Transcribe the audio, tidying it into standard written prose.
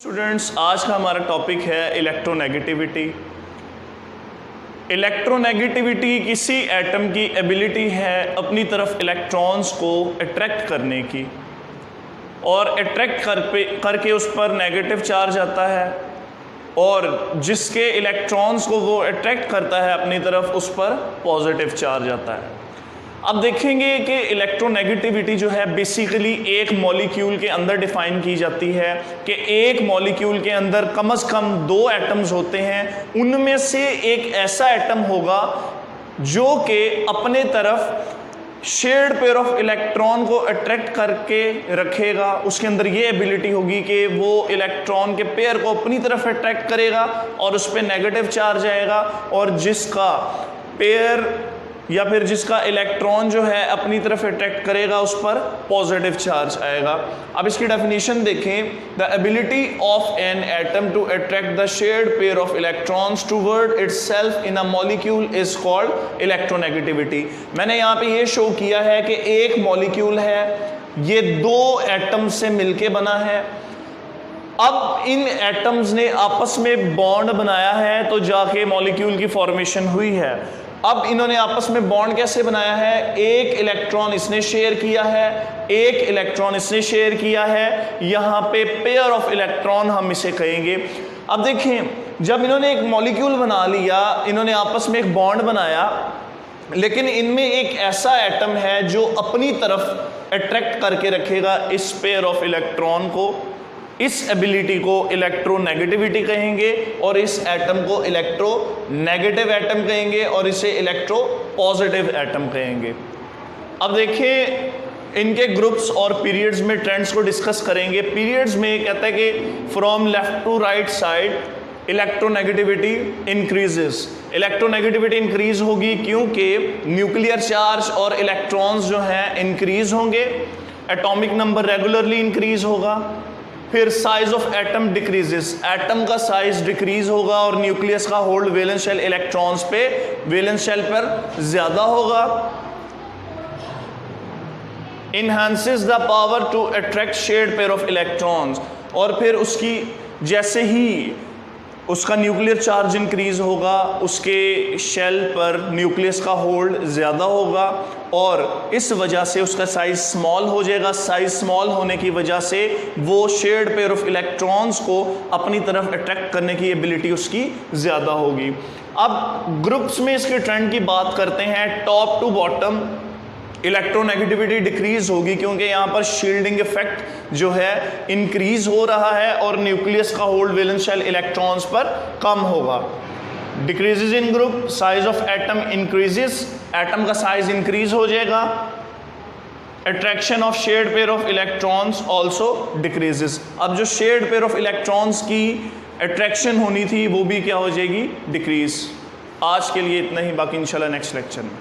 Students, आज का हमारा टॉपिक है इलेक्ट्रोनेगेटिविटी। इलेक्ट्रोनेगेटिविटी किसी एटम की एबिलिटी है अपनी तरफ इलेक्ट्रॉन्स को अट्रैक्ट करने की, और अट्रैक्ट करके उस पर नेगेटिव चार्ज आता है, और जिसके इलेक्ट्रॉन्स को वो अट्रैक्ट करता है अपनी तरफ उस पर पॉजिटिव चार्ज आता है। अब देखेंगे कि इलेक्ट्रोनेगेटिविटी जो है बेसिकली एक मॉलिक्यूल के अंदर डिफाइन की जाती है कि एक मॉलिक्यूल के अंदर कम से कम दो एटम्स होते हैं, उनमें से एक ऐसा एटम होगा जो कि अपने तरफ शेयर्ड पेयर ऑफ इलेक्ट्रॉन को अट्रैक्ट करके रखेगा। उसके अंदर ये एबिलिटी होगी कि वो इलेक्ट्रॉन के पेयर को अपनी तरफ अट्रैक्ट करेगा और उस पर नेगेटिव चार्ज आएगा, और जिसका पेयर या फिर जिसका इलेक्ट्रॉन जो है अपनी तरफ अट्रैक्ट करेगा उस पर पॉजिटिव चार्ज आएगा। अब इसकी डेफिनेशन देखें, the ability of an atom to attract the shared pair of electrons toward itself in a molecule is called electronegativity. मैंने यहाँ पे ये शो किया है कि एक मॉलिक्यूल है, ये दो एटम से मिलके बना है। अब इन एटम्स ने आपस में बॉन्ड बनाया है तो जाके मॉलिक्यूल की फॉर्मेशन हुई है। अब इन्होंने आपस में बॉन्ड कैसे बनाया है? एक इलेक्ट्रॉन इसने शेयर किया है, एक इलेक्ट्रॉन इसने शेयर किया है, यहाँ पे पेयर ऑफ इलेक्ट्रॉन हम इसे कहेंगे। अब देखें, जब इन्होंने एक मॉलिक्यूल बना लिया, इन्होंने आपस में एक बॉन्ड बनाया, लेकिन इनमें एक ऐसा एटम है जो अपनी तरफ अट्रैक्ट करके रखेगा इस पेयर ऑफ इलेक्ट्रॉन को। इस एबिलिटी को इलेक्ट्रोनेगेटिविटी कहेंगे, और इस एटम को इलेक्ट्रोनेगेटिव एटम कहेंगे, और इसे इलेक्ट्रो पॉजिटिव एटम कहेंगे। अब देखिए, इनके ग्रुप्स और पीरियड्स में ट्रेंड्स को डिस्कस करेंगे। पीरियड्स में कहता है कि from left to right side electronegativity increases. Electronegativity increase होगी क्योंकि न्यूक्लियर चार्ज और इलेक्ट्रॉन्स जो हैं इंक्रीज होंगे, एटॉमिक नंबर रेगुलरली इंक्रीज होगा। फिर size of atom decreases, atom का साइज डिक्रीज होगा, और न्यूक्लियस का होल्ड वैलेंस शेल इलेक्ट्रॉन्स पे वैलेंस शेल पर ज्यादा होगा। Enhances the power to attract shared pair of electrons, और फिर उसकी जैसे ही उसका न्यूक्लियर चार्ज इंक्रीज होगा, उसके शेल पर न्यूक्लियस का होल्ड ज़्यादा होगा, और इस वजह से उसका साइज स्मॉल हो जाएगा। साइज स्मॉल होने की वजह से वो शेयर्ड पेयर ऑफ इलेक्ट्रॉन्स को अपनी तरफ अट्रैक्ट करने की एबिलिटी उसकी ज़्यादा होगी। अब ग्रुप्स में इसके ट्रेंड की बात करते हैं। Top to bottom electronegativity decrease होगी क्योंकि यहाँ पर शील्डिंग इफेक्ट जो है इंक्रीज हो रहा है, और न्यूक्लियस का होल्ड वैलेंस शेल इलेक्ट्रॉन्स पर कम होगा। Decreases in group, size of atom increases, atom का साइज इंक्रीज हो जाएगा। Attraction of shared pair of electrons also decreases. अब जो शेयर्ड पेयर ऑफ इलेक्ट्रॉन्स की अट्रैक्शन होनी थी वो भी क्या हो जाएगी? डिक्रीज। आज के लिए इतना ही, बाकी इंशाल्लाह नेक्स्ट लेक्चर में।